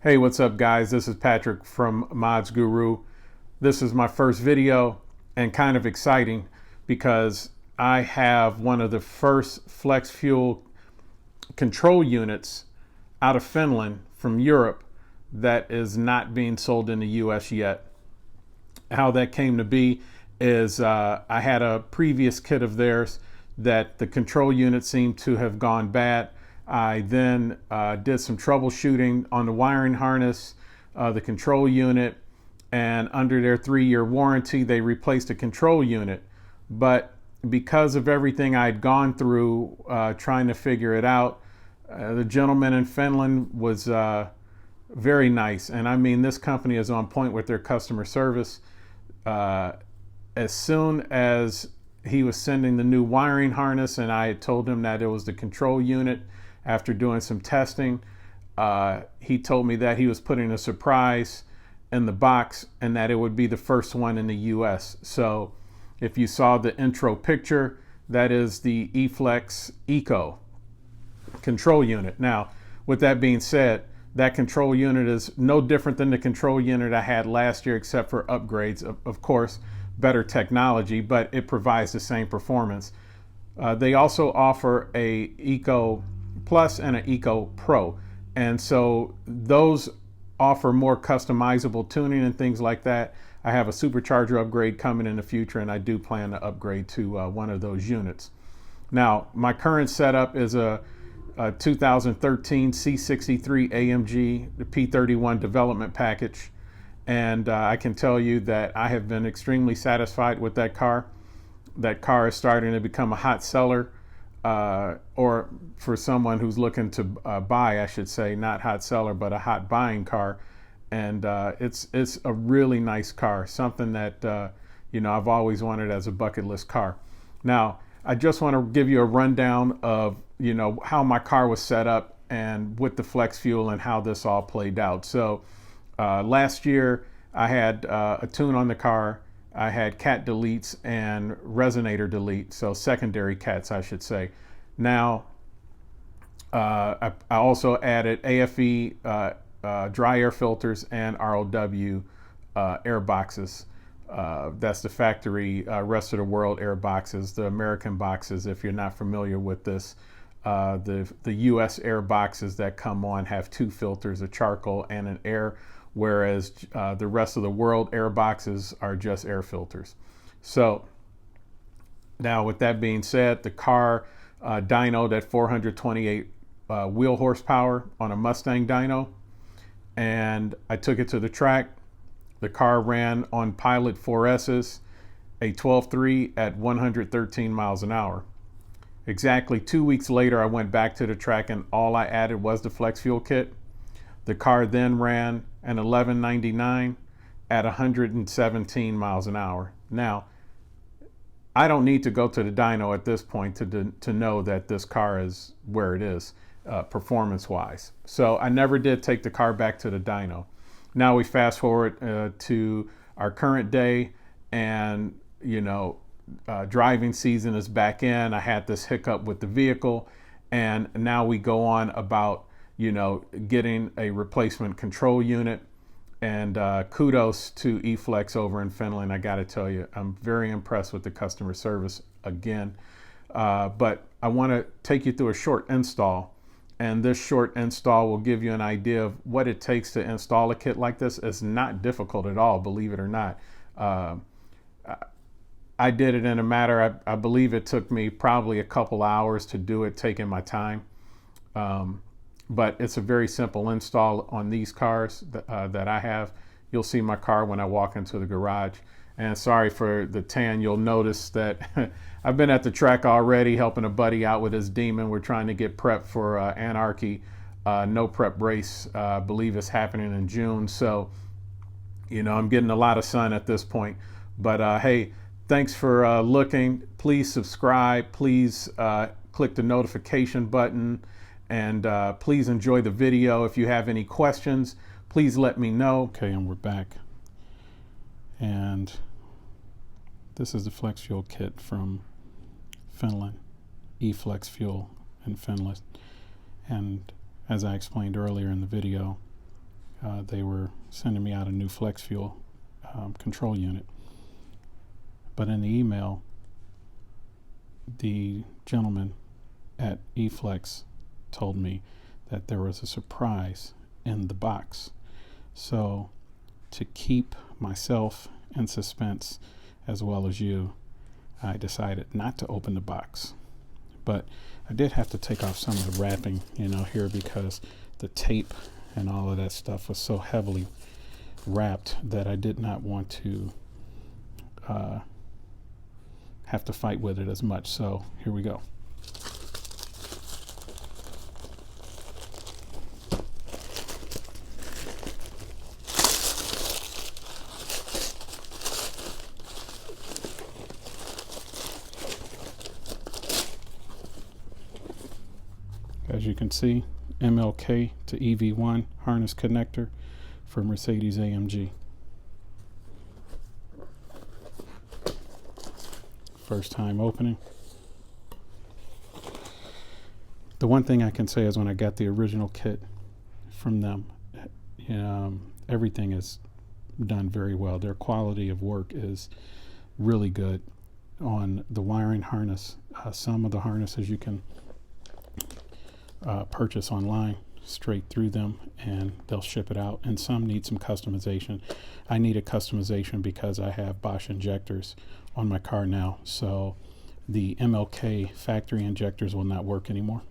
Hey, what's up guys? This is Patrick from Mods Guru. This is my first video and kind of exciting because I have one of the first flex fuel control units out of Finland from Europe that is not being sold in the US yet. How that came to be is I had a previous kit of theirs that the control unit seemed to have gone bad. I then did some troubleshooting on the wiring harness, the control unit, and under their 3-year warranty, they replaced the control unit. But because of everything I'd gone through trying to figure it out, the gentleman in Finland was very nice. And I mean, this company is on point with their customer service. As soon as he was sending the new wiring harness and I had told him that it was the control unit, after doing some testing, he told me that he was putting a surprise in the box and that it would be the first one in the US. So if you saw the intro picture, that is the eFlex Eco control unit. Now, with that being said, that control unit is no different than the control unit I had last year, except for upgrades, of course, better technology, but it provides the same performance. They also offer a Eco Plus and an Eco Pro. And so those offer more customizable tuning and things like that. I have a supercharger upgrade coming in the future, and I do plan to upgrade to one of those units. Now, my current setup is a 2013 C63 AMG, the P31 development package. And I can tell you that I have been extremely satisfied with that car. That car is starting to become a hot seller. Or for someone who's looking to buy, I should say, not hot seller, but a hot buying car. And it's a really nice car, something that, I've always wanted as a bucket list car. Now, I just want to give you a rundown of, how my car was set up and with the flex fuel and how this all played out. So last year I had a tune on the car. I had cat deletes and resonator delete, so secondary cats, I should say. Now, I also added AFE dry air filters and ROW air boxes. That's the factory rest of the world air boxes, the American boxes. If you're not familiar with this, the US air boxes that come on have 2 filters, a charcoal and an air, whereas the rest of the world air boxes are just air filters. So now with that being said, the car dynoed at 428 wheel horsepower on a Mustang dyno, and I took it to the track. The car ran on Pilot 4S's, a 12.3 at 113 miles an hour. Exactly 2 weeks later, I went back to the track and all I added was the flex fuel kit. The car then ran an 1199 at 117 miles an hour. Now, I don't need to go to the dyno at this point to know that this car is where it is performance-wise. So I never did take the car back to the dyno. Now we fast forward to our current day, and driving season is back in. I had this hiccup with the vehicle, and now we go on about getting a replacement control unit. And kudos to eFlex over in Finland. I got to tell you, I'm very impressed with the customer service again. But I want to take you through a short install. And this short install will give you an idea of what it takes to install a kit like this. It's not difficult at all, believe it or not. I did it in a matter, I believe it took me probably a couple hours to do it, taking my time. But it's a very simple install on these cars that I have. You'll see my car when I walk into the garage. And sorry for the tan, you'll notice that I've been at the track already helping a buddy out with his Demon. We're trying to get prepped for Anarchy no prep race. I believe it's happening in June. So, I'm getting a lot of sun at this point. But hey, thanks for looking. Please subscribe. Please click the notification button. And please enjoy the video. If you have any questions, please let me know. Okay, and we're back. And this is the flex fuel kit from Finland, eFlex fuel in Finland. And as I explained earlier in the video, They were sending me out a new flex fuel control unit. But in the email, the gentleman at eFlex told me that there was a surprise in the box. So to keep myself in suspense as well as you, I decided not to open the box. But I did have to take off some of the wrapping, you know, here, because the tape and all of that stuff was so heavily wrapped that I did not want to have to fight with it as much. So here we go. As you can see, MLK to EV1 harness connector for Mercedes AMG. First time opening. The one thing I can say is when I got the original kit from them, everything is done very well. Their quality of work is really good on the wiring harness. Some of the harnesses you can purchase online straight through them and they'll ship it out, and some need some customization. I need a customization because I have Bosch injectors on my car now, so the MLK factory injectors will not work anymore,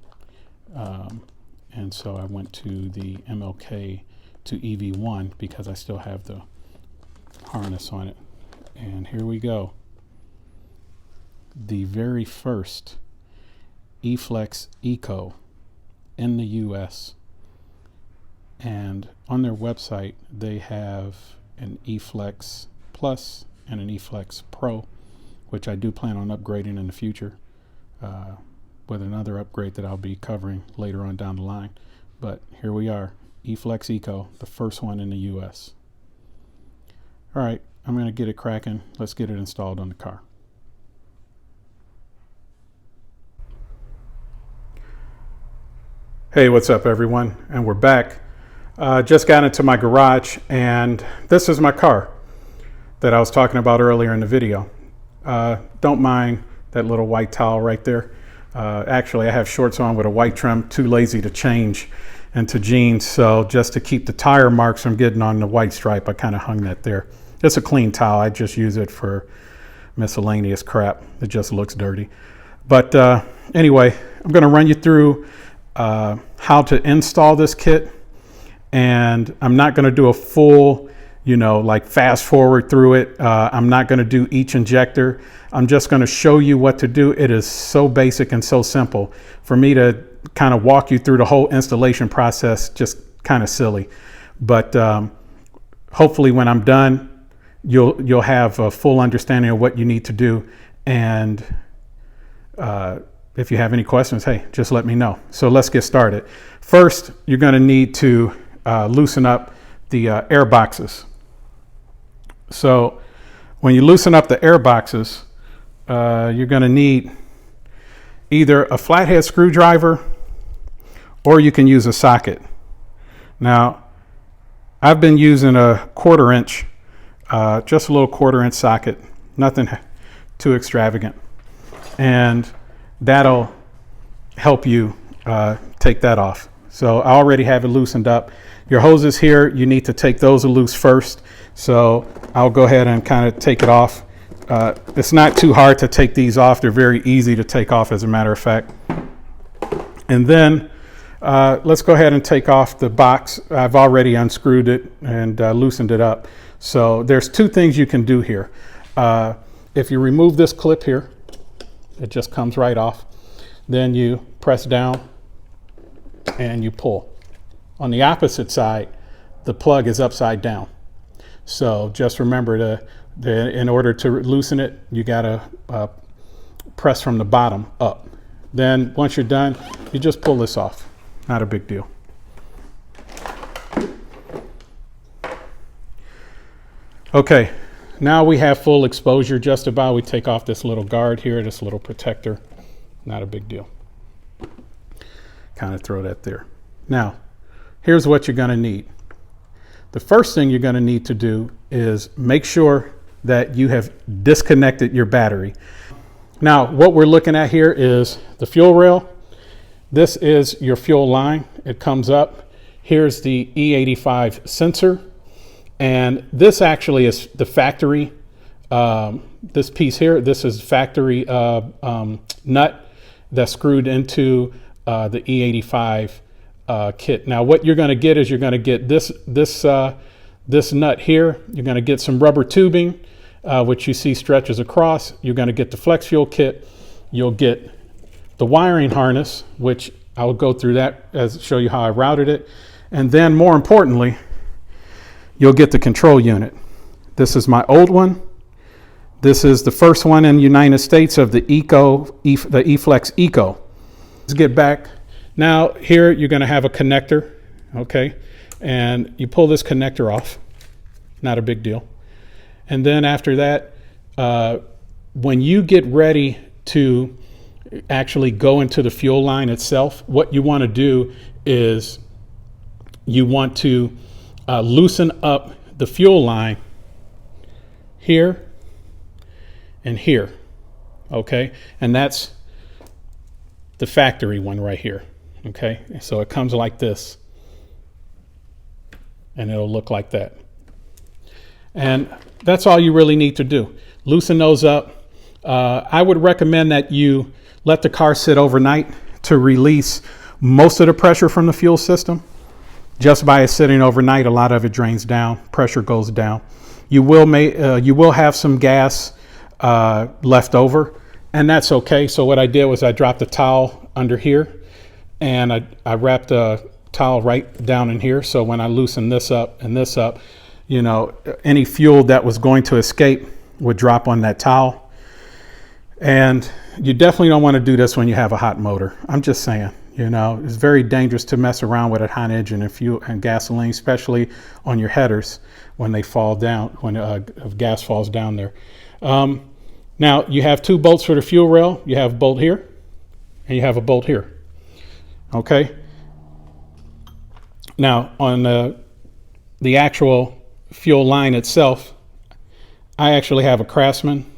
and so I went to the MLK to EV1 because I still have the harness on it. And here we go, the very first eFlex Eco in the US. And on their website they have an eFlex Plus and an eFlex Pro, which I do plan on upgrading in the future with another upgrade that I'll be covering later on down the line. But here we are, eFlex Eco, the first one in the US. All right, I'm going to get it cracking. Let's get it installed on the car. Hey, what's up everyone? And we're back. Just got into my garage, and this is my car that I was talking about earlier in the video. Don't mind that little white towel right there. Actually, I have shorts on with a white trim, too lazy to change into jeans, so just to keep the tire marks from getting on the white stripe, I kind of hung that there. It's a clean towel. I just use it for miscellaneous crap. It just looks dirty. But anyway, I'm going to run you through how to install this kit, and I'm not going to do a full, like fast forward through it. I'm not going to do each injector. I'm just going to show you what to do. It is so basic and so simple. For me to kind of walk you through the whole installation process, just kind of silly. But hopefully when I'm done, you'll have a full understanding of what you need to do. And if you have any questions, hey, just let me know. So let's get started. First, you're going to need to loosen up the air boxes. So when you loosen up the air boxes, you're going to need either a flathead screwdriver or you can use a socket. Now, I've been using a 1/4 inch, just a little 1/4 inch socket, nothing too extravagant. And that'll help you take that off. So I already have it loosened up. Your hoses here, you need to take those loose first. So I'll go ahead and kind of take it off. It's not too hard to take these off. They're very easy to take off, as a matter of fact. And then let's go ahead and take off the box. I've already unscrewed it and loosened it up. So there's two things you can do here. If you remove this clip here, it just comes right off. Then you press down and you pull. On the opposite side, the plug is upside down. So just remember in order to loosen it, you gotta press from the bottom up. Then once you're done, you just pull this off. Not a big deal. Okay. Now we have full exposure just about. We take off this little guard here, this little protector. Not a big deal. Kind of throw that there. Now, here's what you're going to need. the first thing you're going to need to do is make sure that you have disconnected your battery. Now, what we're looking at here is the fuel rail. This is your fuel line. It comes up. Here's the E85 sensor. And this actually is the factory. This piece here, this is factory nut that's screwed into the E85 kit. Now, what you're going to get is you're going to get this nut here. You're going to get some rubber tubing, which you see stretches across. You're going to get the flex fuel kit. You'll get the wiring harness, which I will go through that as show you how I routed it. And then more importantly, you'll get the control unit. This is my old one. This is the first one in the United States of the the eFlex Eco. Let's get back. Now here you're going to have a connector, okay? And you pull this connector off, not a big deal. And then after that, when you get ready to actually go into the fuel line itself, what you want to do is you want to loosen up the fuel line here and here, okay? And that's the factory one right here, okay? So it comes like this, and it'll look like that. And that's all you really need to do. Loosen those up. I would recommend that you let the car sit overnight to release most of the pressure from the fuel system. Just by it sitting overnight, a lot of it drains down, pressure goes down. You will have some gas left over, and that's okay. So what I did was I dropped a towel under here, and I wrapped a towel right down in here. So when I loosen this up and this up, you know, any fuel that was going to escape would drop on that towel. And you definitely don't want to do this when you have a hot motor. I'm just saying. You know, it's very dangerous to mess around with a hot engine and fuel and gasoline, especially on your headers when they fall down, when gas falls down there. Now, you have two bolts for the fuel rail. You have a bolt here, and you have a bolt here. Okay? Now, on the actual fuel line itself, I actually have a Craftsman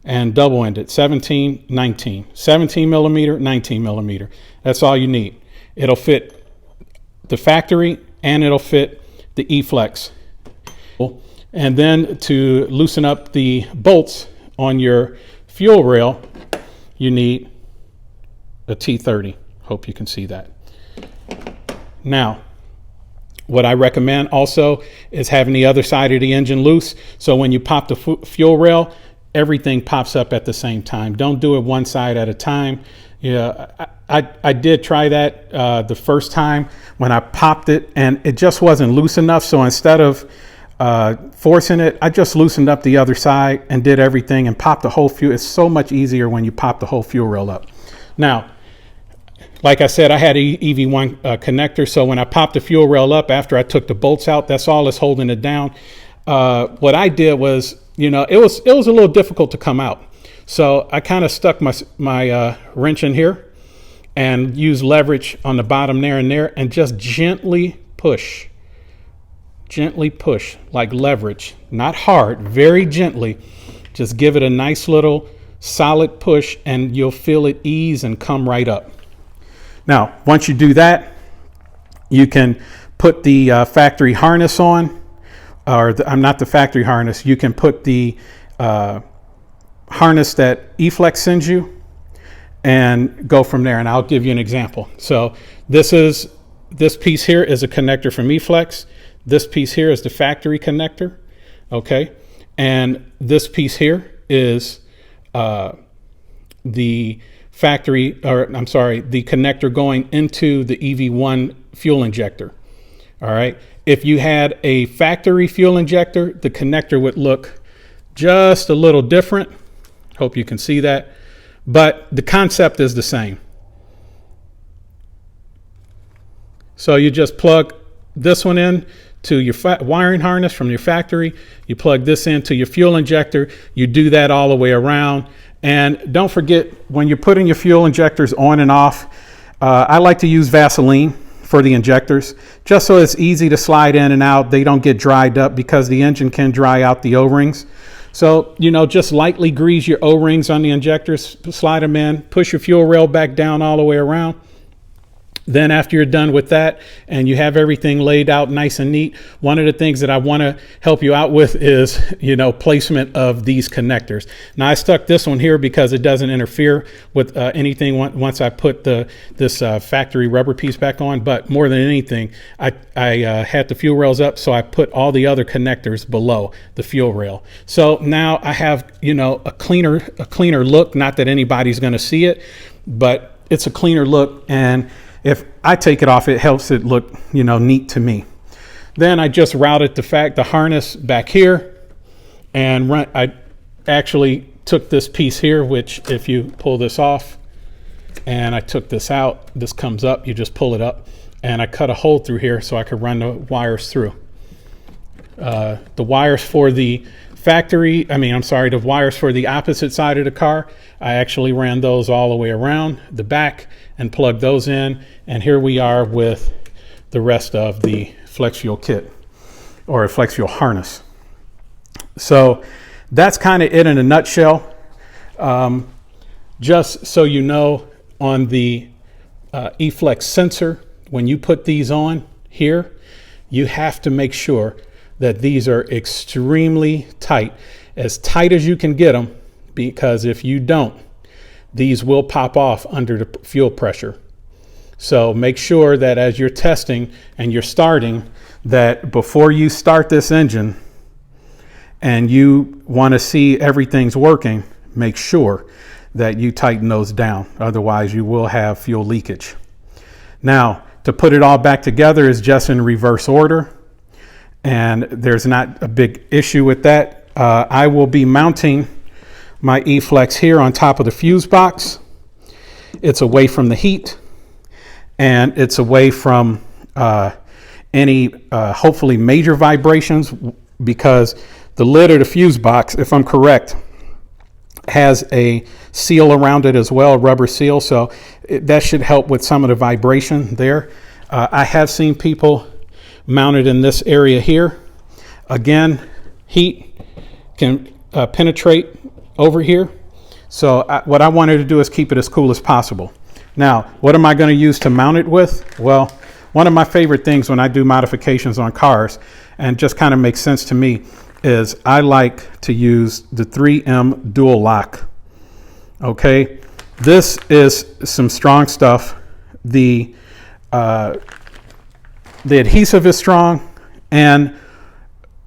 and double-ended, 17, 19. 17 millimeter, 19 millimeter. That's all you need. It'll fit the factory and it'll fit the eFlex. And then to loosen up the bolts on your fuel rail, you need a T30. Hope you can see that. Now, what I recommend also is having the other side of the engine loose. So when you pop the fuel rail, everything pops up at the same time. Don't do it one side at a time. Yeah, I did try that the first time when I popped it, and it just wasn't loose enough. So instead of forcing it, I just loosened up the other side and did everything and popped the whole fuel. It's so much easier when you pop the whole fuel rail up. Now, like I said, I had an EV1 connector. So when I popped the fuel rail up after I took the bolts out, that's all that's holding it down. What I did was, you know, it was a little difficult to come out. So I kind of stuck my wrench in here and used leverage on the bottom there and just gently push like leverage, not hard, very gently. Just give it a nice little solid push and you'll feel it ease and come right up. Now, once you do that, you can put the factory harness on, or I'm not the factory harness. You can put the harness that eFlex sends you and go from there. And I'll give you an example. So this piece here is a connector from eFlex. This piece here is the factory connector. Okay. And this piece here is the connector going into the EV1 fuel injector. All right. If you had a factory fuel injector, the connector would look just a little different. Hope you can see that. But the concept is the same. So you just plug this one in to your wiring harness from your factory. You plug this into your fuel injector. You do that all the way around. And don't forget, when you're putting your fuel injectors on and off, I like to use Vaseline for the injectors, just so it's easy to slide in and out. They don't get dried up because the engine can dry out the O-rings. So, you know, just lightly grease your O-rings on the injectors, slide them in, push your fuel rail back down all the way around. Then after you're done with that and you have everything laid out nice and neat, one of the things that I want to help you out with is, you know, placement of these connectors. Now I stuck this one here because it doesn't interfere with anything once I put this factory rubber piece back on. But more than anything, I had the fuel rails up, so I put all the other connectors below the fuel rail. So now I have, you know, a cleaner look. Not that anybody's going to see it, but it's a cleaner look. And if I take it off, it helps it look, you know, neat to me. Then I just routed the harness back here, and I actually took this piece here, which if you pull this off, and I took this out, this comes up, you just pull it up, and I cut a hole through here so I could run the wires through. The wires for the the wires for the opposite side of the car, I actually ran those all the way around the back and plugged those in. And here we are with the rest of the flex fuel kit, or a flex fuel harness. So that's kind of it in a nutshell. Just so you know, on the eFlex sensor, when you put these on here, you have to make sure that these are extremely tight, as tight as you can get them, because if you don't, these will pop off under the fuel pressure. So make sure that as you're testing and you're starting, that before you start this engine and you want to see everything's working, make sure that you tighten those down. Otherwise you will have fuel leakage. Now, to put it all back together is just in reverse order, and there's not a big issue with that. I will be mounting my eFlex here on top of the fuse box. It's away from the heat, and it's away from any hopefully major vibrations, because the lid of the fuse box, if I'm correct, has a seal around it as well, a rubber seal, so that should help with some of the vibration there. I have seen people mount it in this area here. Again, heat can penetrate over here, so what I wanted to do is keep it as cool as possible. Now, what am I going to use to mount it with? Well, one of my favorite things when I do modifications on cars, and just kind of makes sense to me, is I like to use the 3M dual lock. Okay, this is some strong stuff. The adhesive is strong, and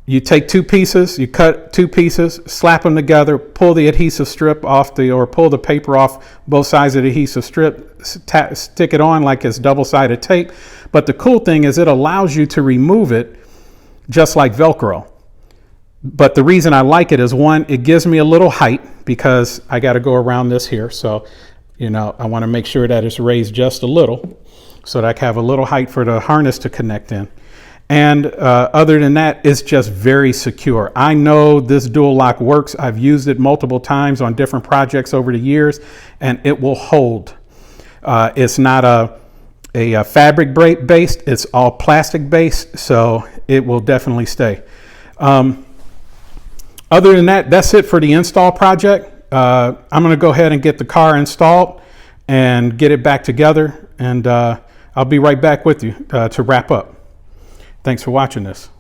you take two pieces, you cut two pieces, slap them together, pull the adhesive strip off or pull the paper off both sides of the adhesive strip, stick it on like it's double-sided tape. But the cool thing is it allows you to remove it just like Velcro. But the reason I like it is, one, it gives me a little height because I got to go around this here. So, you know, I want to make sure that it's raised just a little so that I can have a little height for the harness to connect in. And other than that, it's just very secure. I know this dual lock works. I've used it multiple times on different projects over the years, and it will hold. It's not a fabric based, it's all plastic based, so it will definitely stay. Other than that, that's it for the install project. I'm going to go ahead and get the car installed and get it back together, and I'll be right back with you to wrap up. Thanks for watching this.